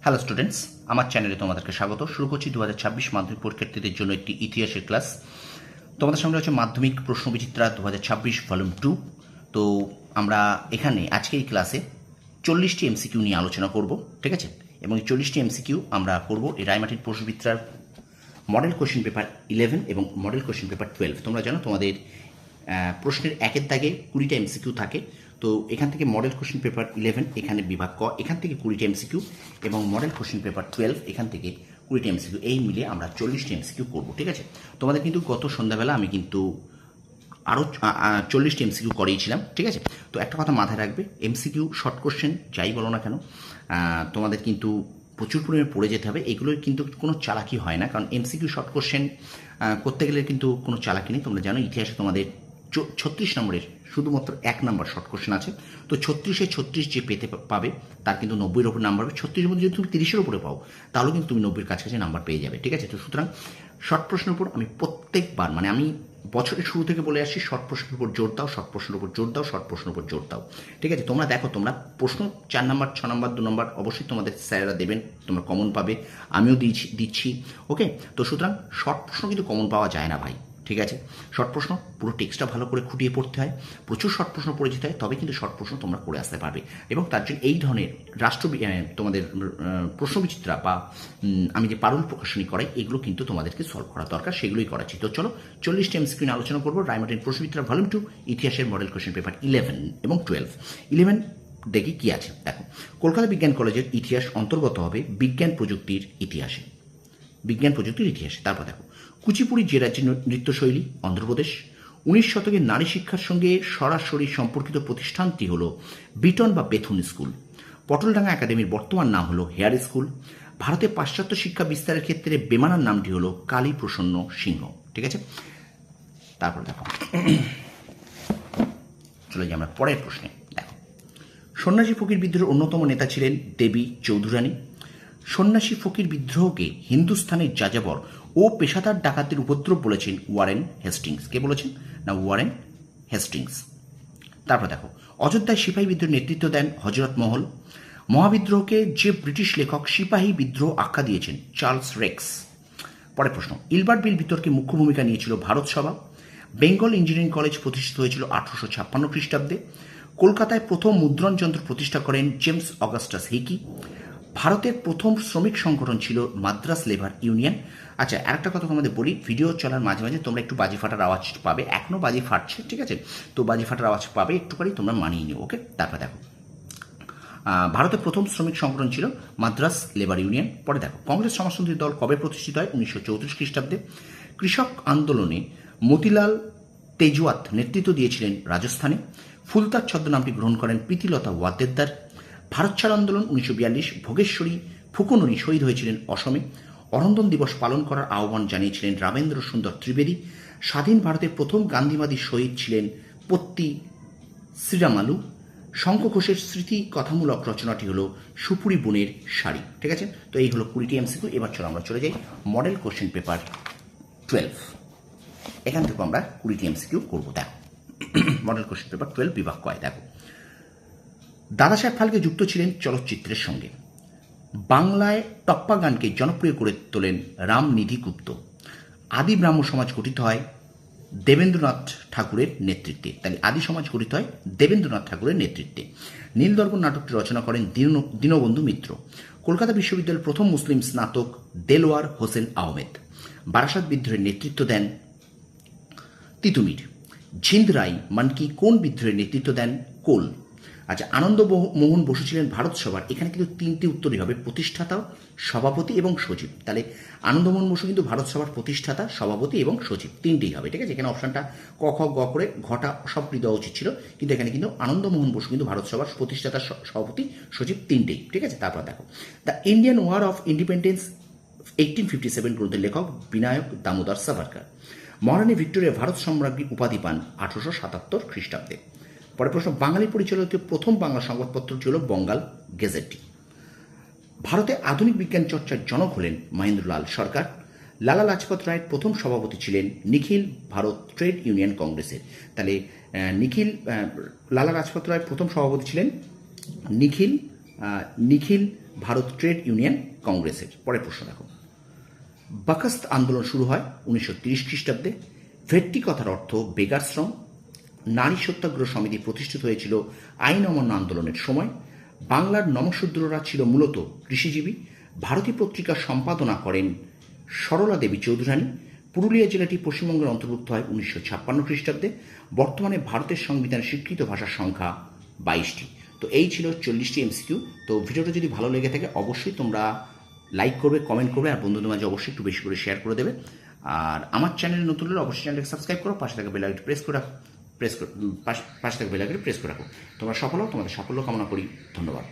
Hello students, আমার চ্যানেলে তোমাদেরকে স্বাগত। শুরু করছি 2026 মাধ্যমিক পরীক্ষার্থীদের জন্য একটি ইতিহাসের ক্লাস। তোমাদের সামনে হচ্ছে মাধ্যমিক প্রশ্নবিচিত্রা 2026 ভলিউম 2। তো আমরা এখানে আজকে এই ক্লাসে 40টি এমসিকিউ নিয়ে আলোচনা করব, ঠিক আছে? এবং এই 40টি এমসিকিউ আমরা করব এই রায়মাটির প্রশ্নবিচিত্রার মডেল কোশ্চেন পেপার 11 এবং মডেল কোশ্চেন পেপার 12। তোমরা জানো তোমাদের প্রশ্নের একের দাগে 20টা এমসিকিউ থাকে। তো এখান থেকে মডেল কোশ্চেন পেপার 11 এখানে বিভাগ ক, এখান থেকে 20টা এমসিকিউ, এবং মডেল কোশ্চেন পেপার 12 এখান থেকে 20টা এমসিকিউ, এই মিলে আমরা 40টা এমসিকিউ করবো, ঠিক আছে? তোমাদের কিন্তু গত সন্ধ্যাবেলা আমি কিন্তু আরও 40টি এমসিকিউ করিয়েছিলাম, ঠিক আছে? তো একটা কথা মাথায় রাখবে, এমসিকিউ শর্ট কোশ্চেন যাই বলো না কেন, তোমাদের কিন্তু প্রচুর পরিমাণে পড়ে যেতে হবে। এগুলোর কিন্তু কোনো চালাকি হয় না, কারণ এমসিকিউ শর্ট কোশ্চেন করতে গেলে কিন্তু কোনো চালাকি নেই। তোমরা জানো ইতিহাসে তোমাদের 36 নম্বরের শুধুমাত্র 1 নাম্বার শর্ট কোশ্চেন আছে। তো 36-এ 36 যে পেতে পাবে তার কিন্তু 90-এর ওপর নাম্বার হবে। 36-এর মধ্যে যদি তুমি 30-এর উপরে পাও তাহলেও কিন্তু তুমি 90-এর কাছাকাছি নাম্বার পেয়ে যাবে, ঠিক আছে? তো সুতরাং শর্ট প্রশ্নের উপর আমি প্রত্যেকবার, মানে আমি বছরের শুরু থেকে বলে আসছি, শর্ট প্রশ্নের উপর জোর দাও, শর্ট প্রশ্নের উপর জোর দাও, শর্ট প্রশ্নের উপর জোর দাও, ঠিক আছে? তোমরা দেখো, তোমরা প্রশ্ন 4 নাম্বার, 6 নাম্বার, 2 নাম্বার অবশ্যই তোমাদের স্যারেরা দেবেন, তোমরা কমন পাবে, আমিও দিচ্ছি, ওকে? তো সুতরাং শর্ট প্রশ্ন কিন্তু কমন পাওয়া যায় না ভাই, ঠিক আছে? শর্ট প্রশ্ন পুরো টেক্সটটা ভালো করে খুঁটিয়ে পড়তে হয়, প্রচুর শর্ট প্রশ্ন পড়ে যেতে হয়, তবে কিন্তু শর্ট প্রশ্ন তোমরা করে আসতে পারবে। এবং তার জন্য এই ধরনের তোমাদের প্রশ্নবিচিত্রা বা আমি যে পারুল প্রকাশনী করাই, এগুলো কিন্তু তোমাদেরকে সলভ করা দরকার, সেগুলোই করাচ্ছি। তো চলো 40টি এমসিকিউ নিয়ে আলোচনা করবো রায়মার্টিন প্রশ্নবিচিত্রা ভলিউম 2 ইতিহাসের মডেল কোশ্চেন পেপার 11 এবং 12। 11 দেখি কি আছে, দেখো। কলকাতা বিজ্ঞান কলেজের ইতিহাস অন্তর্গত হবে বিজ্ঞান প্রযুক্তির ইতিহাসে, বিজ্ঞান প্রযুক্তির ইতিহাসে। তারপর দেখো, কুচিপুড়ি যে রাজ্যের নৃত্যশৈলী, অন্ধ্রপ্রদেশ। 19 শতকের নারী শিক্ষার সঙ্গে সরাসরি সম্পর্কিত প্রতিষ্ঠানটি হল বিটন বা বেথুন স্কুল। পটলডাঙ্গা একাডেমির বর্তমান নাম হলো হেয়ার স্কুল। ভারতে পাশ্চাত্য শিক্ষা বিস্তারের ক্ষেত্রে বেমানার নামটি হলো কালী প্রসন্ন সিংহ, ঠিক আছে? তারপর দেখো, চলে যাই আমরা পরের প্রশ্নে। দেখো, সন্ন্যাসী ফকির বিদ্রোহের অন্যতম নেতা ছিলেন দেবী চৌধুরানী। সন্ন্যাসী ফকির বিদ্রোহকে হিন্দুস্থানের যাযাবর ও পেশাদার ডাকাতের উপদ্রব বলেছেন ওয়ারেন হেস্টিংস। কে বলেছেন? না, ওয়ারেন হেস্টিংস। তারপর দেখো, অযোধ্যায় সিপাহী বিদ্রোহের নেতৃত্ব দেন হজরত মহল। মহাবিদ্রোহকে যে ব্রিটিশ লেখক সিপাহী বিদ্রোহ আখ্যা দিয়েছেন? Charles Rex. পরের প্রশ্ন, ইলবার্ট বিল বিতর্কে মুখ্য ভূমিকা নিয়েছিল ভারত সভা। বেঙ্গল ইঞ্জিনিয়ারিং কলেজ প্রতিষ্ঠিত হয়েছিল 1856 খ্রিস্টাব্দে। কলকাতায় প্রথম মুদ্রণ যন্ত্র প্রতিষ্ঠা করেন জেমস অগাস্টাস হিকি। ভারতের প্রথম শ্রমিক সংগঠন ছিল মাদ্রাস লেবার ইউনিয়ন। আচ্ছা, আরেকটা কথা তোমাদের বলি, ভিডিও চলার মাঝে মাঝে তোমরা একটু বাজি ফাটার আওয়াজ পাবে, এখনও বাজি ফাটছে, ঠিক আছে? তো বাজি ফাটার আওয়াজ পাবে, একটুখানি তোমরা মানিয়ে নিও, ওকে? তারপর দেখো, ভারতের প্রথম শ্রমিক সংগঠন ছিল মাদ্রাস লেবার ইউনিয়ন। পরে দেখো, কংগ্রেস সমাজতন্ত্রী দল কবে প্রতিষ্ঠিত হয়? 1934 খ্রিস্টাব্দে। কৃষক আন্দোলনে মতিলাল তেজওয়াত নেতৃত্ব দিয়েছিলেন রাজস্থানে। ফুলতার ছদ্মনামটি গ্রহণ করেন প্রীতিলতা ওয়াদ্দেদার। ভারত ছাড় আন্দোলন 1942, ভোগেশ্বরী ফুকনরি শহীদ হয়েছিলেন অসমে। অরন্দন দিবস পালন করার আহ্বান জানিয়েছিলেন রামেন্দ্র সুন্দর ত্রিবেদী। স্বাধীন ভারতের প্রথম গান্ধীবাদী শহীদ ছিলেন পত্তি শ্রীরামালু। শঙ্খ ঘোষের স্মৃতি কথামূলক রচনাটি হলো সুপুরি বনের শাড়ি, ঠিক আছে? তো এই হলো 20টি এমসিকিউ। এবার চলো আমরা চলে যাই মডেল কোশ্চেন পেপার 12। এখান থেকে আমরা 20টি এমসিকিউ করবো। দেখো, মডেল কোশ্চেন পেপার 12 বিভাগ কয়। দেখো, দাদা সাহেব ফালকে যুক্ত ছিলেন চলচ্চিত্রের সঙ্গে। বাংলায় টপ্পা গানকে জনপ্রিয় করে তোলেন রামনিধি গুপ্ত। আদি ব্রাহ্ম সমাজ গঠিত হয় দেবেন্দ্রনাথ ঠাকুরের নেতৃত্বে। তাহলে আদি সমাজ গঠিত হয় দেবেন্দ্রনাথ ঠাকুরের নেতৃত্বে। নীলদর্পণ নাটকটি রচনা করেন দীনবন্ধু মিত্র। কলকাতা বিশ্ববিদ্যালয়ের প্রথম মুসলিম স্নাতক দেলোয়ার হোসেন আহমেদ। বারাসাত বিদ্রোহের নেতৃত্ব দেন তিতুমির। ঝিন্দ রায় মানকি কোন বিদ্রোহের নেতৃত্ব দেন? কোল। আচ্ছা, আনন্দ মোহন বসু ছিলেন ভারত সভার, এখানে কিন্তু 3টি উত্তরই হবে, প্রতিষ্ঠাতা, সভাপতি এবং সচিব। তাহলে আনন্দমোহন বসু কিন্তু ভারত সভার প্রতিষ্ঠাতা, সভাপতি এবং সচিব, 3টেই হবে, ঠিক আছে? এখানে অপশনটা ক খ গ করে ঘটা সব দেওয়া উচিত ছিল, কিন্তু এখানে কিন্তু আনন্দমোহন বসু কিন্তু ভারত সভার প্রতিষ্ঠাতা, সভাপতি, সচিব, 3টেই, ঠিক আছে? তারপর দেখো, the Indian war of independence 1857 গ্রন্থের লেখক বিনায়ক দামোদর সাভারকার। মহারানী ভিক্টোরিয়া ভারত সম্রাজ্ঞী উপাধি পান 1877 খ্রিস্টাব্দে। পরে প্রশ্ন, বাঙালি পরিচালিত প্রথম বাংলা সংবাদপত্র ছিল বঙ্গাল গেজেটটি। ভারতে আধুনিক বিজ্ঞান চর্চার জনক হলেন মহেন্দ্রলাল সরকার। লালা লাজপত রায়ের প্রথম সভাপতি ছিলেন নিখিল ভারত ট্রেড ইউনিয়ন কংগ্রেসের। তাহলে লালা লাজপত রায়ের প্রথম সভাপতি ছিলেন নিখিল ভারত ট্রেড ইউনিয়ন কংগ্রেসের। পরের প্রশ্ন দেখো, বাকাস্ত আন্দোলন শুরু হয় 1930 খ্রিস্টাব্দে। ভেট্টি কথার অর্থ বেগার শ্রম। নারী সত্যাগ্রহ সমিতি প্রতিষ্ঠিত হয়েছিল আইন অমান্য আন্দোলনের সময়। বাংলার নমশূদ্ররা ছিল মূলত কৃষিজীবী। ভারতী পত্রিকা সম্পাদনা করেন সরলা দেবী চৌধুরানী। পুরুলিয়া জেলাটি পশ্চিমবঙ্গের অন্তর্ভুক্ত হয় 1956 খ্রিস্টাব্দে। বর্তমানে ভারতের সংবিধানে স্বীকৃত ভাষার সংখ্যা 22টি। তো এই ছিল 40টি এমসিকিউ। তো ভিডিওটা যদি ভালো লেগে থাকে অবশ্যই তোমরা লাইক করবে, কমেন্ট করবে, আর বন্ধুদের মাঝে অবশ্যই একটু বেশি করে শেয়ার করে দেবে। আর আমার চ্যানেলে নতুন হলে অবশ্যই চ্যানেলকে সাবস্ক্রাইব করো, পাশে থাকা বেল আইকনটি প্রেস করে রাখো, পাশে থাকা বেল আইকনটি প্রেস করে রাখো। তোমরা সফল হও, তোমাদের সাফল্য কামনা করি। ধন্যবাদ।